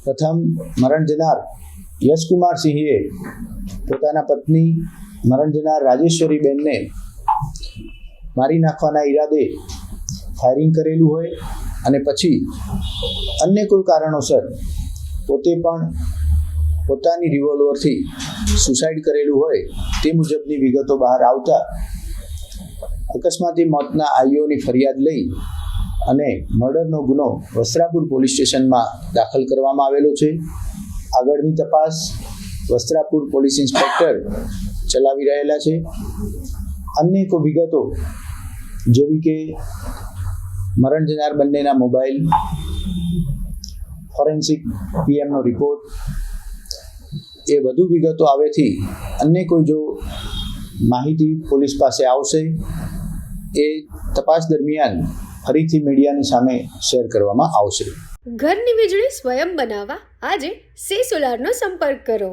પ્રથમ મરણ જનાર યશકુમાર સિંહે પોતાના પત્ની મરણ જનાર રાજેશ્વરીબેનને મારી નાખવાના ઈરાદે ફાયરિંગ કરેલું હોય અને પછી અન્ય કોઈ કારણોસર પોતે પણ પોતાની રિવોલ્વરથી સુસાઇડ કરેલું હોય તે મુજબની વિગતો બહાર આવતા અકસ્માતી મોતના આઈઓની ફરિયાદ લઈ અને મર્ડરનો ગુનો વસ્ત્રાપુર પોલીસ સ્ટેશનમાં દાખલ કરવામાં આવેલો છે. આગળની તપાસ વસ્ત્રાપુર પોલીસ ઇન્સ્પેક્ટર ચલાવી રહેલા છે. અનેક વિગતો જેવી કે મરણ જનાર બંનેના મોબાઈલ, ફોરેન્સિક પીએમનો રિપોર્ટ, એ વધુ વિગતો આવેથી અન્ય કોઈ જો માહિતી પોલીસ પાસે આવશે એ તપાસ દરમિયાન ફરીથી મીડિયાની સામે શેર કરવામાં આવશે. ઘરની વીજળી સ્વયં બનાવવા આજે સે સોલારનો સંપર્ક કરો.